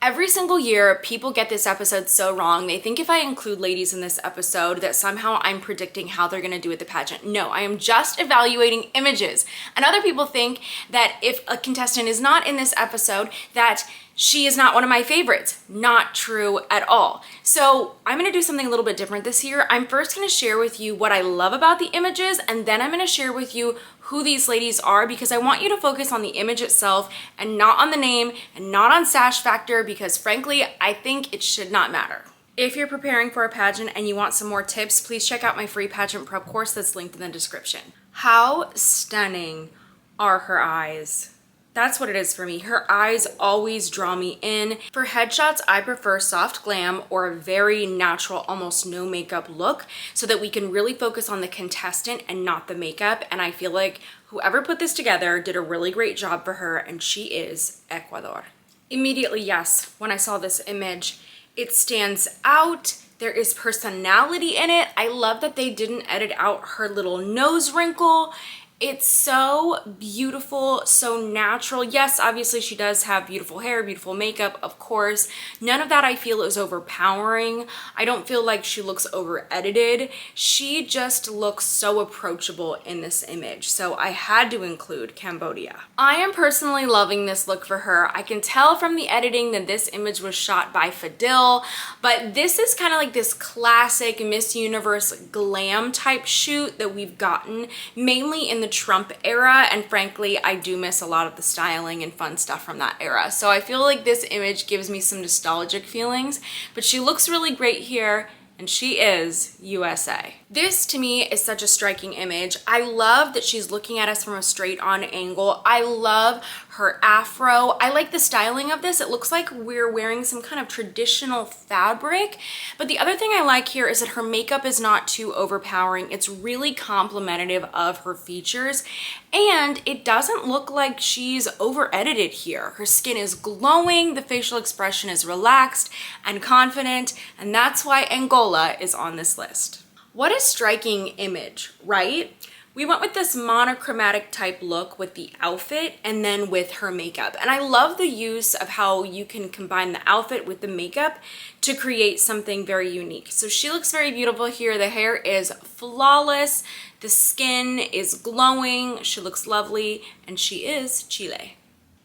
Every single year, people get this episode so wrong. They think if I include ladies in this episode that somehow I'm predicting how they're gonna do at the pageant. No, I am just evaluating images. And other people think that if a contestant is not in this episode, that she is not one of my favorites. Not true at all. So I'm gonna do something a little bit different this year. I'm first gonna share with you what I love about the images, and then I'm gonna share with you who these ladies are, because I want you to focus on the image itself and not on the name and not on Sash Factor, because frankly, I think it should not matter. If you're preparing for a pageant and you want some more tips, please check out my free pageant prep course that's linked in the description. How stunning are her eyes? That's what it is for me. Her eyes always draw me in. For headshots, I prefer soft glam or a very natural, almost no makeup look, so that we can really focus on the contestant and not the makeup. And I feel like whoever put this together did a really great job for her, and she is Ecuador. Immediately, yes, when I saw this image, it stands out. There is personality in it. I love that they didn't edit out her little nose wrinkle. It's so beautiful, so natural. Yes, obviously she does have beautiful hair, beautiful makeup, of course. None of that I feel is overpowering. I don't feel like she looks over edited. She just looks so approachable in this image. So I had to include Cambodia. I am personally loving this look for her. I can tell from the editing that this image was shot by Fadil, but this is kind of like this classic Miss Universe glam type shoot that we've gotten mainly in the Trump era, and frankly I do miss a lot of the styling and fun stuff from that era. So I feel like this image gives me some nostalgic feelings, but she looks really great here, and she is USA. This to me is such a striking image. I love that she's looking at us from a straight on angle. I love her afro. I like the styling of this. It looks like we're wearing some kind of traditional fabric. But the other thing I like here is that her makeup is not too overpowering. It's really complimentary of her features. And it doesn't look like she's over edited here. Her skin is glowing, the facial expression is relaxed and confident, and that's why Angola is on this list. What a striking image, right? We went with this monochromatic type look with the outfit and then with her makeup. And I love the use of how you can combine the outfit with the makeup to create something very unique. So she looks very beautiful here. The hair is flawless. The skin is glowing. She looks lovely, and she is Chile.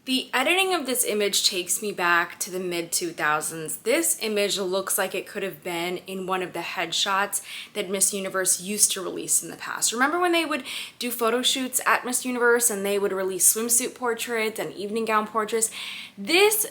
The editing of this image takes me back to the mid-2000s. This image looks like it could have been in one of the headshots that Miss Universe used to release in the past. Remember when they would do photo shoots at Miss Universe and they would release swimsuit portraits and evening gown portraits? This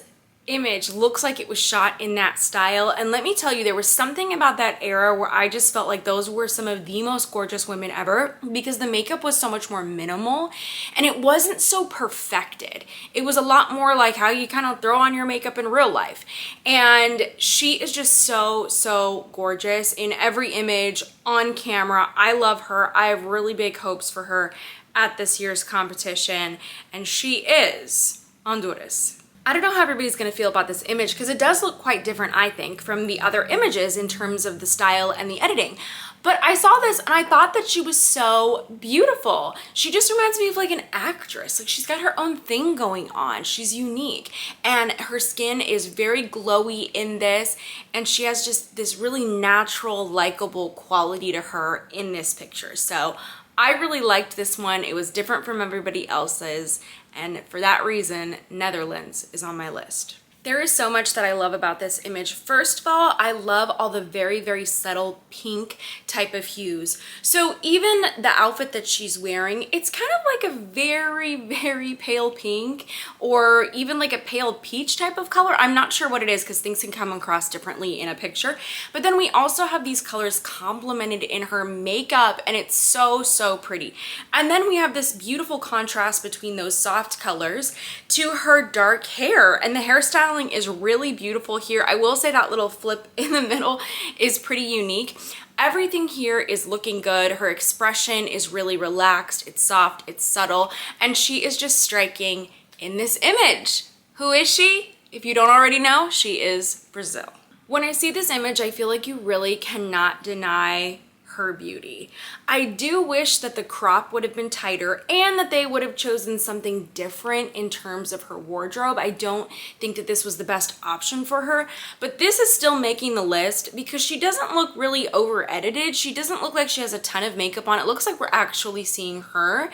image looks like it was shot in that style, and let me tell you, there was something about that era where I just felt like those were some of the most gorgeous women ever, because the makeup was so much more minimal and it wasn't so perfected. It was a lot more like how you kind of throw on your makeup in real life, and she is just so gorgeous in every image on camera. I love her. I have really big hopes for her at this year's competition, and she is Honduras. I don't know how everybody's gonna feel about this image, because it does look quite different, I think, from the other images in terms of the style and the editing. But I saw this and I thought that she was so beautiful. She just reminds me of like an actress. Like, she's got her own thing going on. She's unique, and her skin is very glowy in this, and she has just this really natural, likable quality to her in this picture. So I really liked this one. It was different from everybody else's, and for that reason, Netherlands is on my list. There is so much that I love about this image. First of all, I love all the very subtle pink type of hues. So even the outfit that she's wearing, it's kind of like a very pale pink, or even like a pale peach type of color. I'm not sure what it is, because things can come across differently in a picture. But then we also have these colors complemented in her makeup, and it's so pretty. And then we have this beautiful contrast between those soft colors to her dark hair, and the hairstyle is really beautiful here. I will say that little flip in the middle is pretty unique. Everything here is looking good. Her expression is really relaxed, it's soft, it's subtle, and she is just striking in this image. Who is she? If you don't already know, she is Brazil. When I see this image, I feel like you really cannot deny her beauty. I do wish that the crop would have been tighter and that they would have chosen something different in terms of her wardrobe. I don't think that this was the best option for her, but this is still making the list because she doesn't look really over edited. She doesn't look like she has a ton of makeup on. It looks like we're actually seeing her,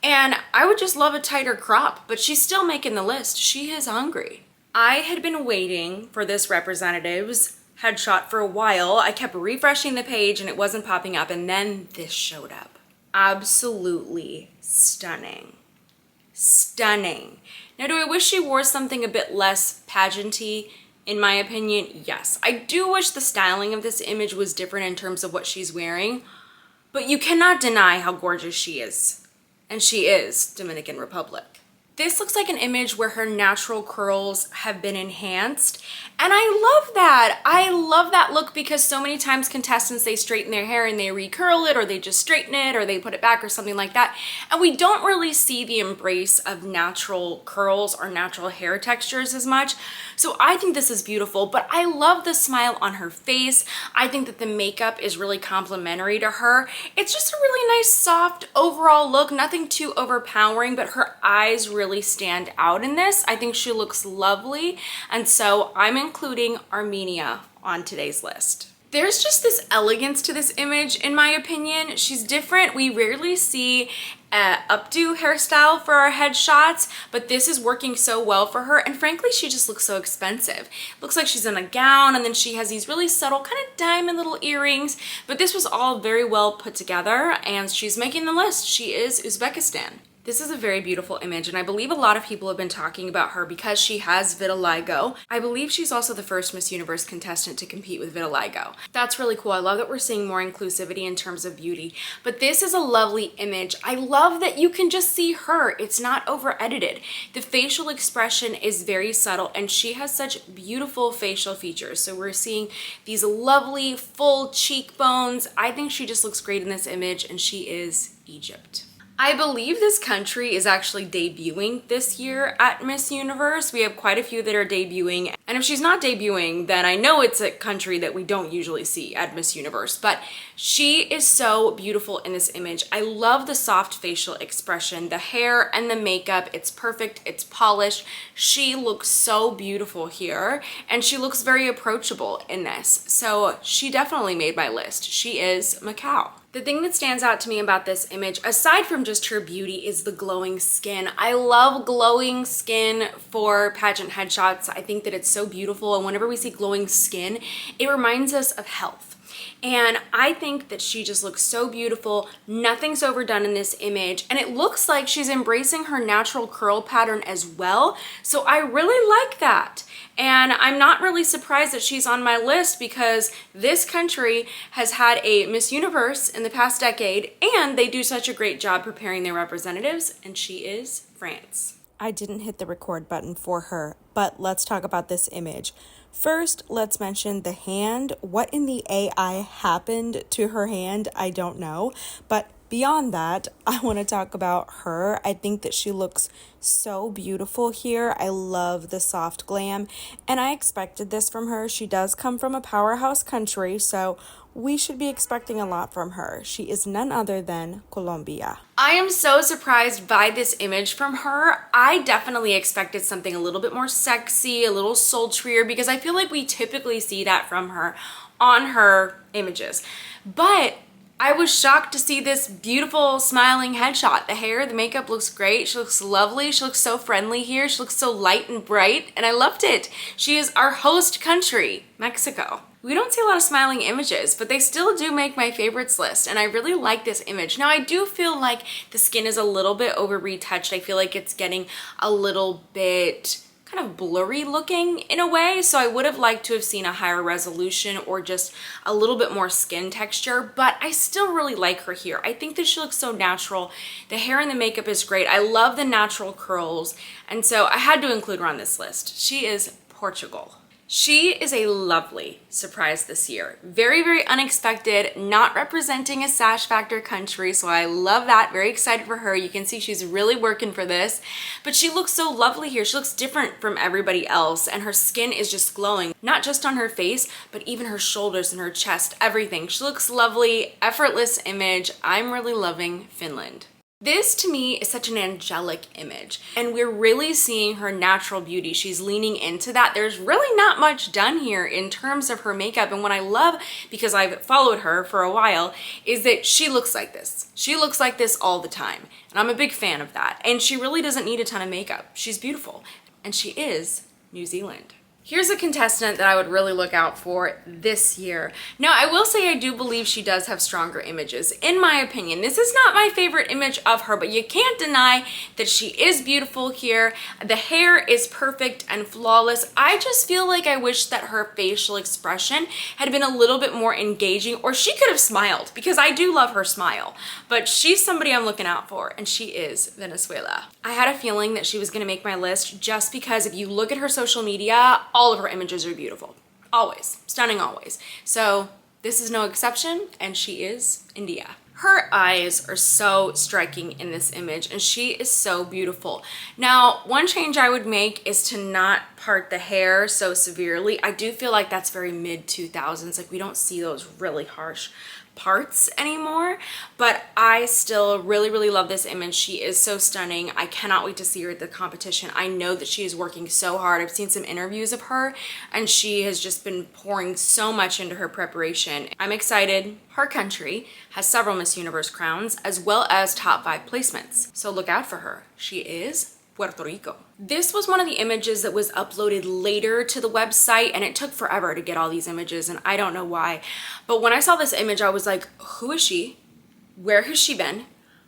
and I would just love a tighter crop, but she's still making the list. She is hungry. I had been waiting for this representative's headshot for a while. I kept refreshing the page and it wasn't popping up, and then this showed up. Absolutely stunning. Stunning. Now, do I wish she wore something a bit less pageanty? In my opinion, yes. I do wish the styling of this image was different in terms of what she's wearing, but you cannot deny how gorgeous she is. And she is Dominican Republic. This looks like an image where her natural curls have been enhanced. And I love that. I love that look because so many times contestants, they straighten their hair and they recurl it, or they just straighten it, or they put it back or something like that. And we don't really see the embrace of natural curls or natural hair textures as much. So I think this is beautiful, but I love the smile on her face. I think that the makeup is really complimentary to her. It's just a really nice, soft overall look, nothing too overpowering, but her eyes really stand out in this. I think she looks lovely, and so I'm including Armenia on today's list. There's just this elegance to this image, in my opinion. She's different. We rarely see an updo hairstyle for our headshots, but this is working so well for her, and frankly, she just looks so expensive. Looks like she's in a gown, and then she has these really subtle kind of diamond little earrings, but this was all very well put together, and she's making the list. She is Uzbekistan. This is a very beautiful image, and I believe a lot of people have been talking about her because she has vitiligo. I believe she's also the first Miss Universe contestant to compete with vitiligo. That's really cool. I love that we're seeing more inclusivity in terms of beauty, but this is a lovely image. I love that you can just see her. It's not over edited. The facial expression is very subtle, and she has such beautiful facial features. So we're seeing these lovely full cheekbones. I think she just looks great in this image, and she is Egypt. I believe this country is actually debuting this year at Miss Universe. We have quite a few that are debuting, and if she's not debuting, then I know it's a country that we don't usually see at Miss Universe, but she is so beautiful in this image. I love the soft facial expression, the hair and the makeup. It's perfect, it's polished. She looks so beautiful here, and she looks very approachable in this. So she definitely made my list. She is Macau. The thing that stands out to me about this image, aside from just her beauty, is the glowing skin. I love glowing skin for pageant headshots. I think that it's so beautiful, and whenever we see glowing skin, it reminds us of health. And I think that she just looks so beautiful. Nothing's overdone in this image, and it looks like she's embracing her natural curl pattern as well. So I really like that. And I'm not really surprised that she's on my list because this country has had a Miss Universe in the past decade, and they do such a great job preparing their representatives, and she is France. I didn't hit the record button for her, but let's talk about this image. First, let's mention the hand. What in the AI happened to her hand? I don't know, but beyond that, I want to talk about her. I think that she looks so beautiful here. I love the soft glam, and I expected this from her. She does come from a powerhouse country, so we should be expecting a lot from her. She is none other than Colombia. I am so surprised by this image from her. I definitely expected something a little bit more sexy, a little sultrier, because I feel like we typically see that from her on her images. But I was shocked to see this beautiful smiling headshot. The hair, the makeup looks great. She looks lovely. She looks so friendly here. She looks so light and bright, and I loved it. She is our host country, Mexico. We don't see a lot of smiling images, but they still do make my favorites list, and I really like this image. Now, I do feel like the skin is a little bit over retouched. I feel like it's getting a little bit kind of blurry looking in a way, so I would have liked to have seen a higher resolution or just a little bit more skin texture, but I still really like her here. I think that she looks so natural. The hair and the makeup is great. I love the natural curls, and so I had to include her on this list. She is Portugal. She is a lovely surprise this year. Very, very unexpected, not representing a Sash Factor country, so I love that. Very excited for her. You can see she's really working for this, but she looks so lovely here. She looks different from everybody else, and her skin is just glowing, not just on her face, but even her shoulders and her chest, everything. She looks lovely, effortless image. I'm really loving Finland. This to me is such an angelic image, and we're really seeing her natural beauty. She's leaning into that. There's really not much done here in terms of her makeup, and what I love, because I've followed her for a while, is that she looks like this. She looks like this all the time, and I'm a big fan of that. And she really doesn't need a ton of makeup. She's beautiful, and she is New Zealand. Here's a contestant that I would really look out for this year. Now, I will say I do believe she does have stronger images, in my opinion. This is not my favorite image of her, but you can't deny that she is beautiful here. The hair is perfect and flawless. I just feel like I wish that her facial expression had been a little bit more engaging, or she could have smiled, because I do love her smile. But she's somebody I'm looking out for, and she is Venezuela. I had a feeling that she was gonna make my list just because if you look at her social media, all of her images are beautiful. Always. Stunning always. So this is no exception, and she is India. Her eyes are so striking in this image, and she is so beautiful. Now, one change I would make is to not part the hair so severely. I do feel like that's very mid-2000s. Like, we don't see those really harsh parts anymore, but I still really, really love this image. She is so stunning. I cannot wait to see her at the competition. I know that she is working so hard. I've seen some interviews of her, and she has just been pouring so much into her preparation. I'm excited. Her country has several Miss Universe crowns, as well as top 5 placements, so look out for her. She is Puerto Rico. This was one of the images that was uploaded later to the website, and it took forever to get all these images, and I don't know why. But when I saw this image, I was like, who is she? Where has she been?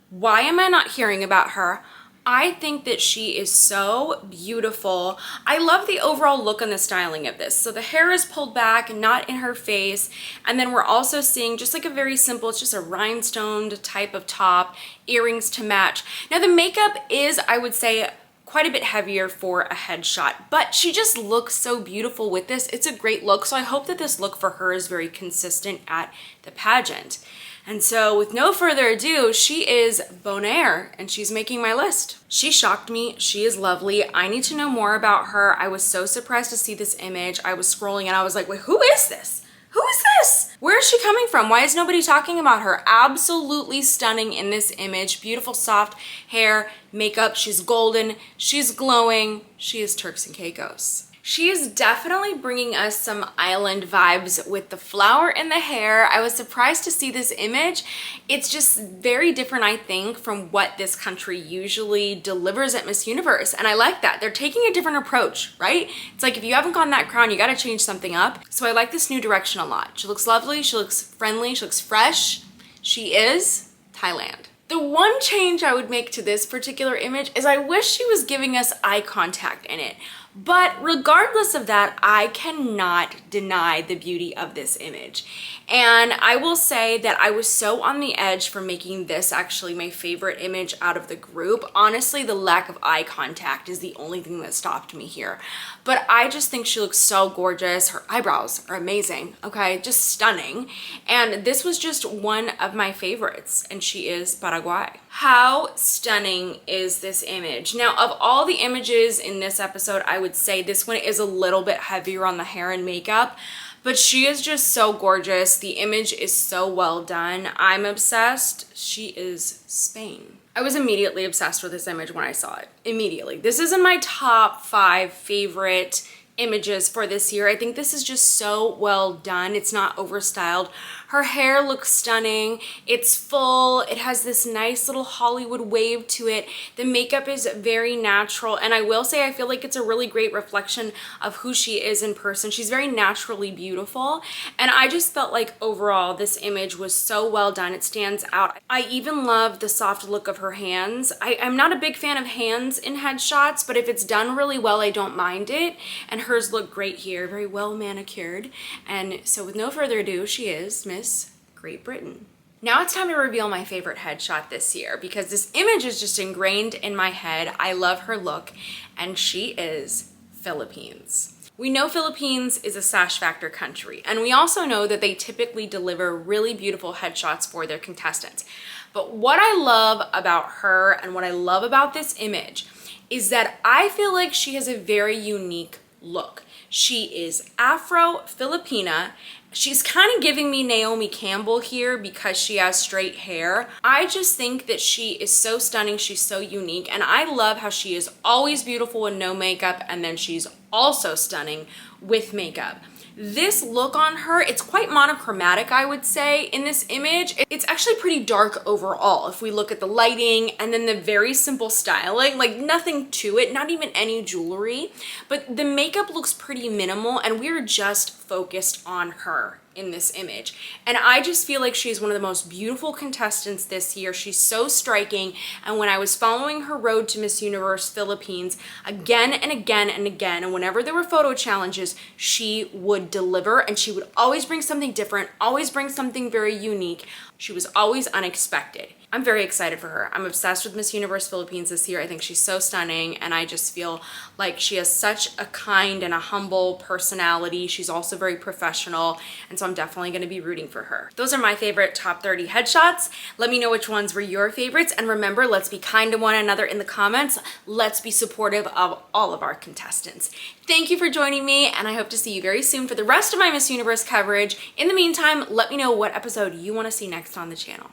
Why am I not hearing about her? I think that she is so beautiful. I love the overall look and the styling of this. So the hair is pulled back, not in her face. And then we're also seeing just like a very simple, it's just a rhinestone type of top, earrings to match. Now the makeup is, I would say, quite a bit heavier for a headshot, but she just looks so beautiful with this. It's a great look, so I hope that this look for her is very consistent at the pageant. And so with no further ado, she is Bonaire, and she's making my list. She shocked me. She is lovely. I need to know more about her. I was so surprised to see this image. I was scrolling and I was like, wait, who is this? Who is this? Where is she coming from? Why is nobody talking about her? Absolutely stunning in this image. Beautiful soft hair, makeup. She's golden. She's glowing. She is Turks and Caicos. She is definitely bringing us some island vibes with the flower in the hair. I was surprised to see this image. It's just very different, I think, from what this country usually delivers at Miss Universe. And I like that. They're taking a different approach, right? It's like if you haven't gotten that crown, you gotta change something up. So I like this new direction a lot. She looks lovely, she looks friendly, she looks fresh. She is Thailand. The one change I would make to this particular image is I wish she was giving us eye contact in it. But regardless of that, I cannot deny the beauty of this image. And I will say that I was so on the edge for making this actually my favorite image out of the group. Honestly, the lack of eye contact is the only thing that stopped me here. But I just think she looks so gorgeous. Her eyebrows are amazing, okay? Just stunning. And this was just one of my favorites, and she is Paraguay. How stunning is this image? Now, of all the images in this episode, I would say this one is a little bit heavier on the hair and makeup, but she is just so gorgeous. The image is so well done. I'm obsessed. She is Spain. I was immediately obsessed with this image when I saw it. Immediately. This is in my top 5 favorite images for this year. I think this is just so well done. It's not overstyled. Her hair looks stunning. It's full. It has this nice little Hollywood wave to it. The makeup is very natural, and I will say I feel like it's a really great reflection of who she is in person. She's very naturally beautiful, and I just felt like overall this image was so well done. It stands out. I even love the soft look of her hands. I'm not a big fan of hands in headshots, but if it's done really well, I don't mind it, and hers look great here, very well manicured. And so with no further ado, she is Miss Great Britain. Now it's time to reveal my favorite headshot this year, because this image is just ingrained in my head. I love her look, and she is Philippines. We know Philippines is a sash factor country, and we also know that they typically deliver really beautiful headshots for their contestants. But what I love about her and what I love about this image is that I feel like she has a very unique look. She is Afro-Filipina. She's kind of giving me Naomi Campbell here because she has straight hair. I just think that she is so stunning. She's so unique. And I love how she is always beautiful with no makeup, and then she's also stunning with makeup. This look on her, it's quite monochromatic, I would say, in this image. It's actually pretty dark overall if we look at the lighting and then the very simple styling, like nothing to it, not even any jewelry, but the makeup looks pretty minimal, and we're just focused on her in this image. And I just feel like she's one of the most beautiful contestants this year. She's so striking. And when I was following her road to Miss Universe Philippines again and again and again, and whenever there were photo challenges, she would deliver, and she would always bring something different, always bring something very unique. She was always unexpected. I'm very excited for her. I'm obsessed with Miss Universe Philippines this year. I think she's so stunning, and I just feel like she has such a kind and a humble personality. She's also very professional, and so I'm definitely going to be rooting for her. Those are my favorite top 30 headshots. Let me know which ones were your favorites, and remember, let's be kind to one another in the comments. Let's be supportive of all of our contestants. Thank you for joining me, and I hope to see you very soon for the rest of my Miss Universe coverage. In the meantime, let me know what episode you want to see next on the channel.